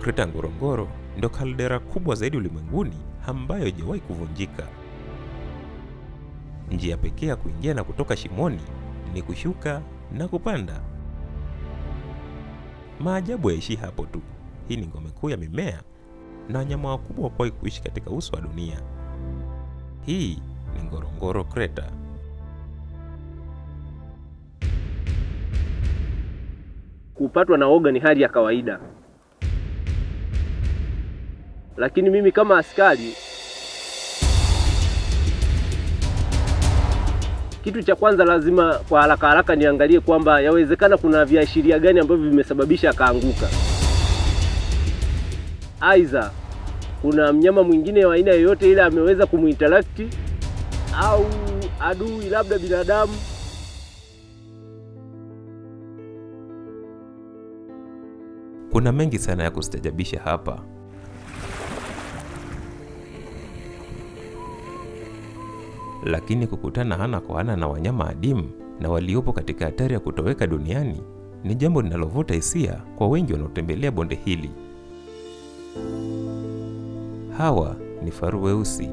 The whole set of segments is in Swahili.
Kreta Ngorongoro ndio kaldera kubwa zaidi ulimwenguni ambayo haijawahi kuvunjika. Njia pekee ya kuingia na kutoka shimoni ni kushuka na kupanda. Maajabu hayaishi hapo tu. Hii ni ngome kuu ya mimea na wanyama wakubwa kuwahi kuishi katika uso wa dunia. Hii ni Ngorongoro Crater. Kupatwa na woga ni hali ya kawaida. Lakini mimi kama askari, kitu cha kwanza lazima kwa haraka niangalie kwamba yawezekana kuna viashiria gani ambavyo vimesababisha akaanguka. Aidha kuna mnyama mwingine wa aina yoyote ile ameweza kumuinteract, au adui labda binadamu. Kuna mengi sana ya kustajabisha hapa. Lakini kukutana ana kwa ana na wanyama adimu na waliopo katika hatari ya kutoweka duniani ni jambo linalovuta hisia kwa wengi wanaotembelea bonde hili. Hawa ni faru weusi.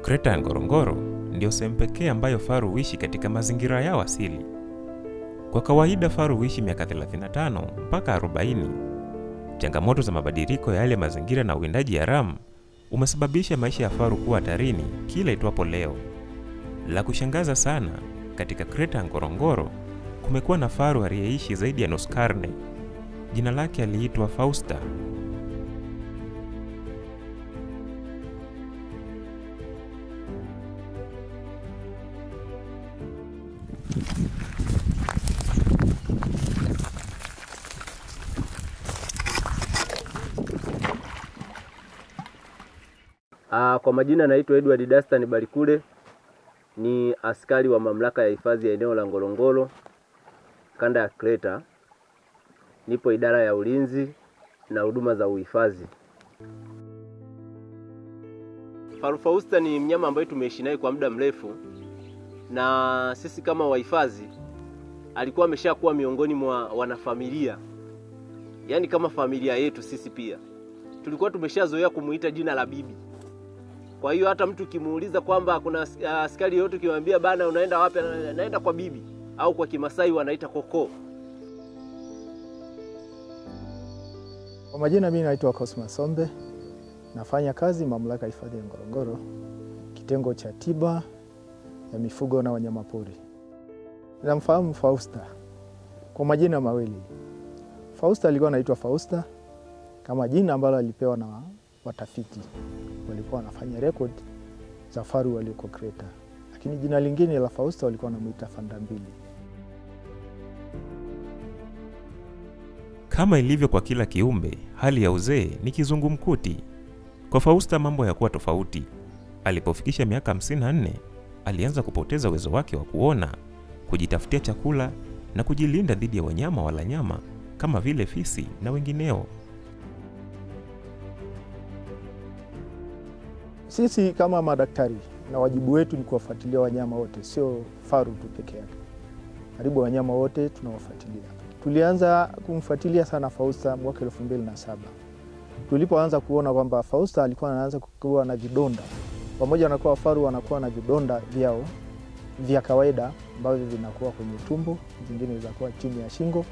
Kreta ya Ngorongoro ndio sehemu pekee ambayo faru huishi katika mazingira yao asili. Kwa kawaida faru huishi miaka 35 mpaka 40. Changamoto za mabadiliko ya yale mazingira na uwindaji haramu umesababisha maisha ya faru kuwa hatarini kila itwapo leo. La kushangaza sana, katika Kreta ya Ngorongoro kumekuwa na faru aliyeishi zaidi ya nusu karne. Jina lake aliitwa Fausta. Kwa majina naitwa Edward Dastan Barikule, ni askari wa mamlaka ya hifadhi ya eneo la Ngorongoro, kanda ya Kreta. Nipo idara ya ulinzi na huduma za uhifadhi. Faru Fausta ni mnyama ambaye tumeishi naye kwa muda mrefu, na sisi kama wahifadhi alikuwa ameshakuwa miongoni mwa wanafamilia. Yaani kama familia yetu sisi pia. Tulikuwa tumeshazoea kumuita jina la bibi. Kwa hiyo hata mtu kimuuliza kwamba kuna askari yote kimwambia bana unaenda wapi, naenda kwa bibi, au kwa Kimasai wanaita koko. Kwa majina mimi naitwa Cosmas Sombe. Nafanya kazi mamlaka ya hifadhi ya Ngorongoro, kitengo cha tiba ya mifugo na wanyamapori. Namfahamu Fausta kwa majina mawili. Fausta alikuwa anaitwa Fausta kama jina ambalo alipewa na watafiti. Walikuwa wanafanya record za faru walioko Kreta. Lakini jina lingine la Fausta walikuwa wanamuita Fandambili. Kama ilivyo kwa kila kiumbe, hali ya uzee ni kizungumkuti. Kwa Fausta mambo yakuwa tofauti. Alipofikisha miaka 54, alianza kupoteza uwezo wake wa kuona, kujitafutia chakula na kujilinda dhidi ya wanyama wala nyama kama vile fisi na wengineo. Sisi kama madaktari na wajibu wetu ni kuwafuatilia wanyama wote, sio faru tu peke yake. Karibu wanyama wote tunawafuatilia. Tulianza kumfuatilia sana Fausta mwaka 2007. Tulipoanza kuona kwamba Fausta alikuwa anaanza kuwa na vidonda. Pamoja na kuwa faru wanakuwa na vidonda vyao vya kawaida ambavyo vinakuwa kwenye tumbo, vingine vinakuwa chini ya shingo.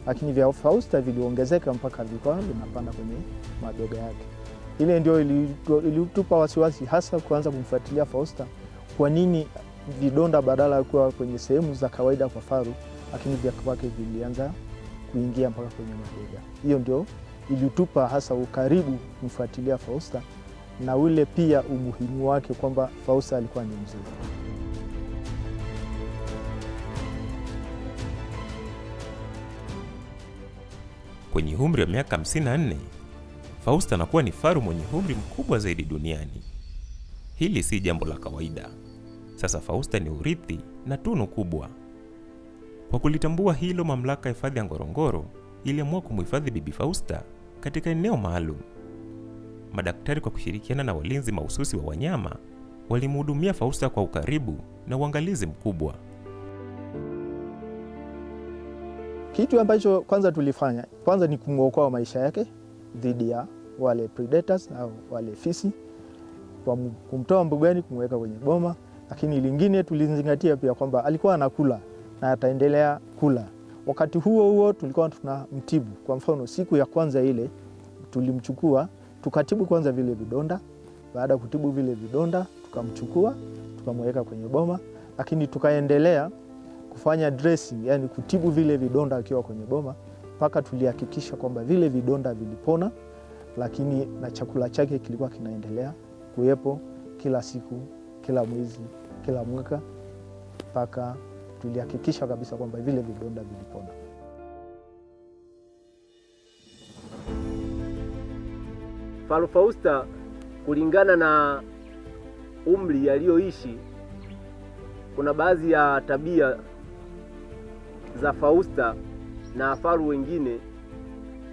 Lakini vya Fausta viliongezeka mpaka vilikuwa vinapanda kwenye mabega yake. Ile ndio ilitupa wasiwasi hasa kuanza kumfuatilia Fausta. Kwa nini vidonda badala ya kuwa kwenye sehemu za kawaida kwa faru, lakini vya kwake vilianza kuingia mpaka kwenye mabega. Hiyo ndio ilitupa hasa ukaribu kumfuatilia Fausta, na ule pia umuhimu wake kwamba Fausta alikuwa ni mzuri. Kwenye umri wa miaka 54, Fausta anakuwa ni faru mwenye umri mkubwa zaidi duniani. Hili si jambo la kawaida. Sasa Fausta ni urithi na tunu kubwa. Kwa kulitambua hilo, mamlaka ya hifadhi ya Ngorongoro iliamua kumhifadhi bibi Fausta katika eneo maalum. Madaktari kwa kushirikiana na walinzi mahususi wa wanyama walimhudumia Fausta kwa ukaribu na uangalizi mkubwa. Kitu ambacho kwanza tulifanya, kwanza ni kumuokoa maisha yake dhidi ya wale predators au wale fisi, kwa kumtoa mbugani kumweka kwenye boma. Lakini lingine tulizingatia pia kwamba alikuwa anakula na ataendelea kula. Wakati huo huo tulikuwa tunamtibu. Kwa mfano siku ya kwanza ile tulimchukua, tukatibu kwanza vile vidonda. Baada ya kutibu vile vidonda, tukamchukua, tukamweka kwenye boma, lakini tukaendelea kufanya dressing, yani kutibu vile vidonda akiwa kwenye boma, mpaka tulihakikisha kwamba vile vidonda vilipona, lakini na chakula chake kilikuwa kinaendelea kuwepo kila siku, kila mwezi, kila mwaka, mpaka tulihakikisha kabisa kwamba vile vidonda vilipona. Faru Fausta kulingana na umri aliyoishi, kuna baadhi ya tabia za Fausta na faru wengine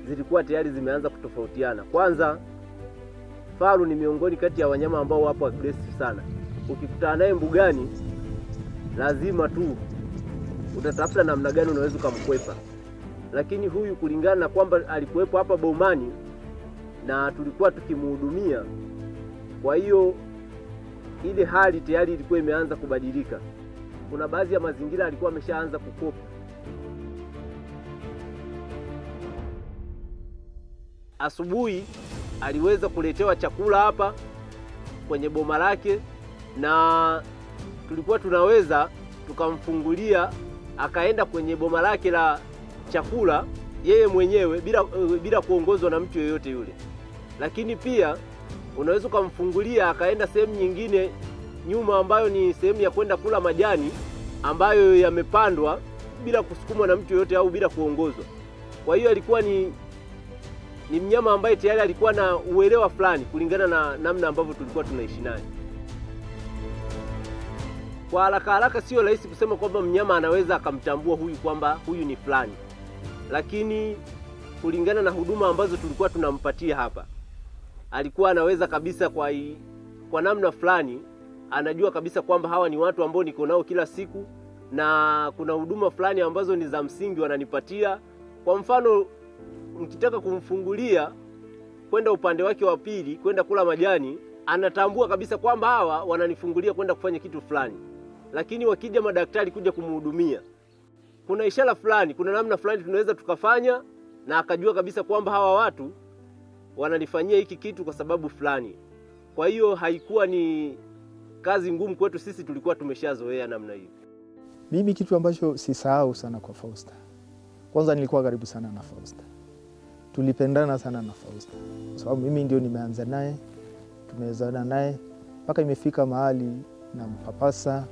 zilikuwa tayari zimeanza kutofautiana. Kwanza, faru ni miongoni kati ya wanyama ambao wapo aggressive sana. Ukikutana naye mbugani, lazima tu utatafuta namna gani unaweza kumkwepa. Lakini huyu kulingana na kwamba alikuwepo hapa bomani na tulikuwa tukimhudumia, kwa hiyo ile hali tayari ilikuwa imeanza kubadilika. Kuna baadhi ya mazingira alikuwa ameshaanza kukopa. Asubuhi aliweza kuletewa chakula hapa kwenye boma lake, na tulikuwa tunaweza tukamfungulia akaenda kwenye boma lake la chakula yeye mwenyewe bila kuongozwa na mtu yeyote yule. Lakini pia unaweza kumfungulia akaenda sehemu nyingine nyuma ambayo ni sehemu ya kwenda kula majani ambayo yamepandwa bila kusukumwa na mtu yeyote au bila kuongozwa. Kwa hiyo alikuwa ni mnyama ambaye tayari alikuwa na uelewa fulani kulingana na namna ambavyo tulikuwa tunaishi naye. Kwa haraka sio rahisi kusema kwamba mnyama anaweza akamtambua huyu kwamba huyu ni fulani. Lakini kulingana na huduma ambazo tulikuwa tunampatia hapa, alikuwa anaweza kabisa kwa namna fulani anajua kabisa kwamba hawa ni watu ambao niko nao kila siku, na kuna huduma fulani ambazo ni za msingi wananipatia. Kwa mfano, mkitaka kumfungulia kwenda upande wake wa pili kwenda kula majani, anatambua kabisa kwamba hawa wananifungulia kwenda kufanya kitu fulani. Lakini wakija madaktari kuja kumhudumia, kuna ishara fulani, kuna namna fulani tunaweza tukafanya na akajua kabisa kwamba hawa watu wananifanyia hiki kitu kwa sababu fulani. Kwa hiyo haikuwa ni kazi ngumu kwetu, sisi tulikuwa tumeshazoea namna hiyo. Mimi kitu ambacho sisahau sana kwa Fausta, kwanza nilikuwa karibu sana na Fausta. Tulipendana sana na Fausta, kwa sababu mimi ndio nimeanza naye, tumezana naye mpaka imefika mahali na mpapasa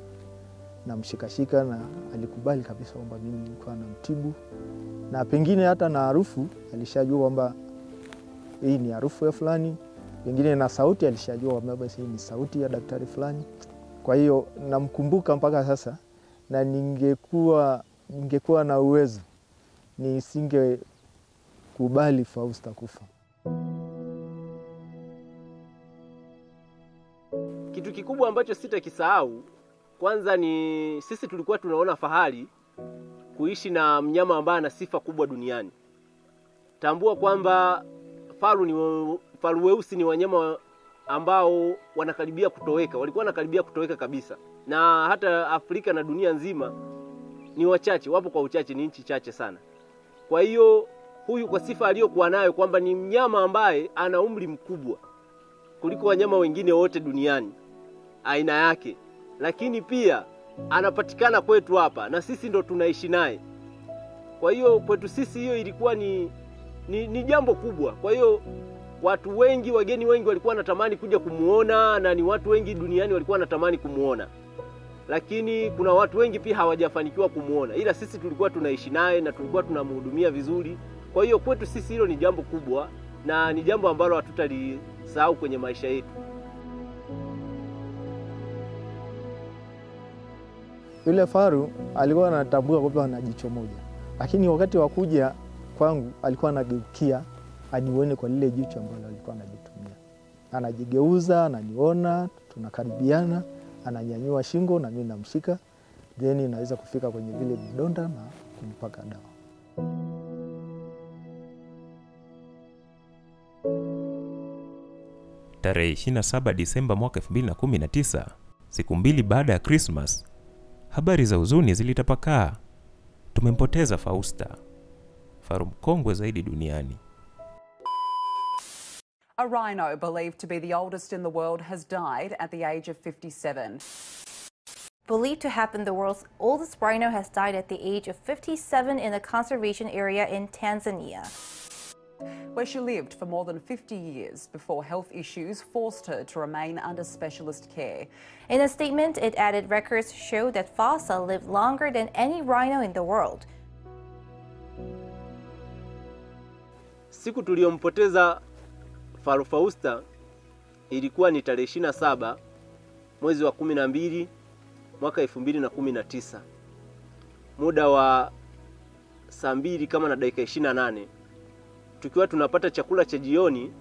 na mshikashika, na alikubali kabisa kwamba mimi nilikuwa namtibu, na pengine hata na harufu alishajua kwamba hii ni harufu ya fulani, pengine na sauti alishajua kwamba hii ni sauti ya daktari fulani. Kwa hiyo namkumbuka mpaka sasa, na ningekuwa na uwezo nisingekubali Fausta kufa. Kitu kikubwa ambacho sitakisahau, kwanza ni sisi tulikuwa tunaona fahari kuishi na mnyama ambaye ana sifa kubwa duniani. Tambua kwamba faru weusi ni wanyama ambao wanakaribia kutoweka, walikuwa wanakaribia kutoweka kabisa. Na hata Afrika na dunia nzima ni wachache, wapo kwa uchache, ni nchi chache sana. Kwa hiyo huyu kwa sifa aliyokuwa nayo kwamba ni mnyama ambaye ana umri mkubwa kuliko wanyama wengine wote duniani aina yake, lakini pia anapatikana kwetu hapa na sisi ndo tunaishi naye. Kwa hiyo kwetu sisi hiyo ilikuwa ni jambo kubwa. Kwa hiyo watu wengi, wageni wengi walikuwa wanatamani kuja kumuona, na ni watu wengi duniani walikuwa wanatamani kumuona. Lakini kuna watu wengi pia hawajafanikiwa kumuona, ila sisi tulikuwa tunaishi naye na tulikuwa tunamhudumia vizuri. Kwa hiyo kwetu sisi hilo ni jambo kubwa na ni jambo ambalo hatutalisahau kwenye maisha yetu. Yule faru alikuwa anatambua kwamba ana jicho moja, lakini wakati wa kuja kwangu alikuwa anageukia anione kwa lile jicho ambalo alikuwa anajitumia. Anajigeuza, ananiona, tunakaribiana, ananyanyua shingo na mimi namshika, then naweza kufika kwenye vile vidonda na kumpaka dawa. Tarehe 27 Disemba mwaka 2019, siku mbili baada ya Christmas, habari za huzuni zilitapakaa. Tumempoteza Fausta, faru mkongwe zaidi duniani. A rhino believed to be the oldest in the world has died at the age of 57. Believed to have been the world's oldest rhino has died at the age of 57 in a conservation area in Tanzania, where she lived for more than 50 years before health issues forced her to remain under specialist care. In a statement, it added records show that Fausta lived longer than any rhino in the world. Siku tuliyompoteza faru Fausta ilikuwa ni tarehe 27 mwezi wa 12 mwaka 2019. Muda wa saa 2 kama na dakika 28. Tukiwa tunapata chakula cha jioni,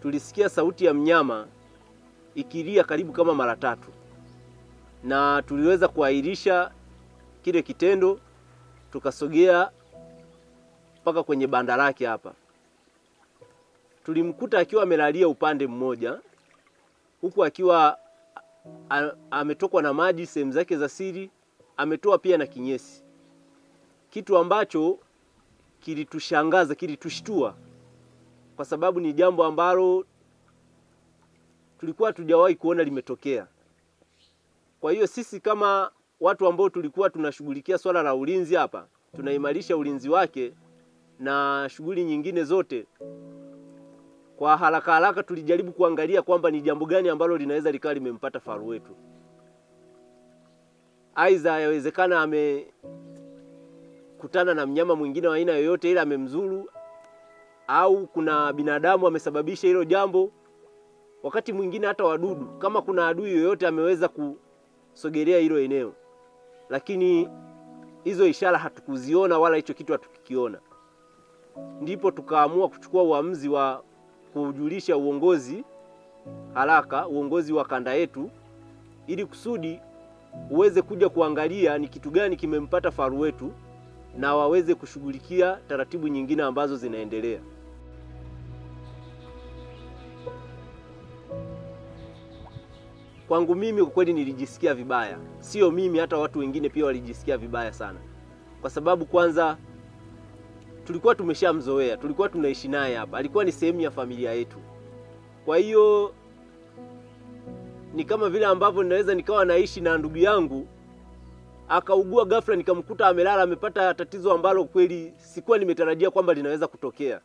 tulisikia sauti ya mnyama ikilia karibu kama mara 3. Na tuliweza kuahirisha kile kitendo, tukasogea mpaka kwenye banda lake hapa. Tulimkuta akiwa amelalia upande mmoja, huku akiwa ametokwa na maji sehemu zake za siri, ametoa pia na kinyesi. Kitu ambacho kilitushangaza, kilitushtua, kwa sababu ni jambo ambalo tulikuwa hatujawahi kuona limetokea. Kwa hiyo sisi kama watu ambao tulikuwa tunashughulikia swala la ulinzi hapa, tunaimarisha ulinzi wake na shughuli nyingine zote, kwa haraka tulijaribu kuangalia kwamba ni jambo gani ambalo linaweza likawa limempata faru wetu. Aidha yawezekana amekutana na mnyama mwingine wa aina yoyote ile amemzuru, au kuna binadamu amesababisha hilo jambo. Wakati mwingine hata wadudu, kama kuna adui yoyote ameweza kusogelea hilo eneo. Lakini hizo ishara hatukuziona wala hicho kitu hatukikiona. Ndipo tukaamua kuchukua uamuzi wa kujulisha uongozi haraka, uongozi wa kanda yetu, ili kusudi uweze kuja kuangalia ni kitu gani kimempata faru wetu na waweze kushughulikia taratibu nyingine ambazo zinaendelea. Kwangu mimi kwa kweli nilijisikia vibaya. Sio mimi, hata watu wengine pia walijisikia vibaya sana. Kwa sababu kwanza tulikuwa tumeshamzoea, tulikuwa tunaishi naye hapa. Alikuwa ni sehemu ya familia yetu. Kwa hiyo ni kama vile ambavyo ninaweza nikawa naishi na ndugu yangu akaugua ghafla, nikamkuta amelala amepata tatizo ambalo kweli sikuwa nimetarajia kwamba linaweza kutokea.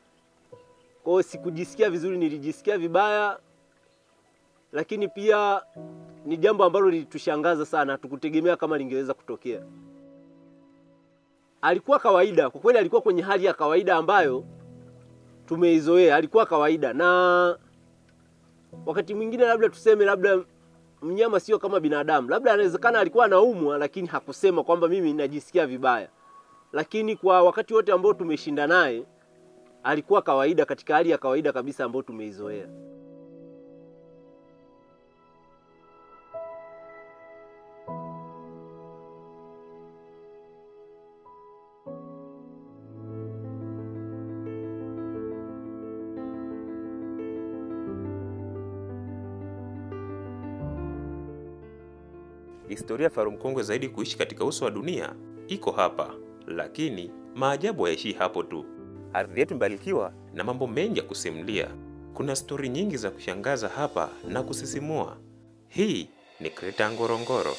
Kwa hiyo sikujisikia vizuri, nilijisikia vibaya, lakini pia ni jambo ambalo lilitushangaza sana, hatukutegemea kama lingeweza kutokea. Alikuwa kawaida, kwa kweli alikuwa kwenye hali ya kawaida ambayo tumeizoea, alikuwa kawaida. Na wakati mwingine labda tuseme labda mnyama sio kama binadamu. Labda inawezekana alikuwa anaumwa lakini hakusema kwamba mimi najisikia vibaya. Lakini kwa wakati wote ambao tumeshinda naye alikuwa kawaida, katika hali ya kawaida kabisa ambayo tumeizoea. Historia faru mkongwe zaidi kuishi katika uso wa dunia iko hapa, lakini maajabu hayaishi hapo tu. Ardhi yetu imebarikiwa na mambo mengi ya kusimulia. Kuna stori nyingi za kushangaza hapa na kusisimua. Hii ni Kreta Ngorongoro.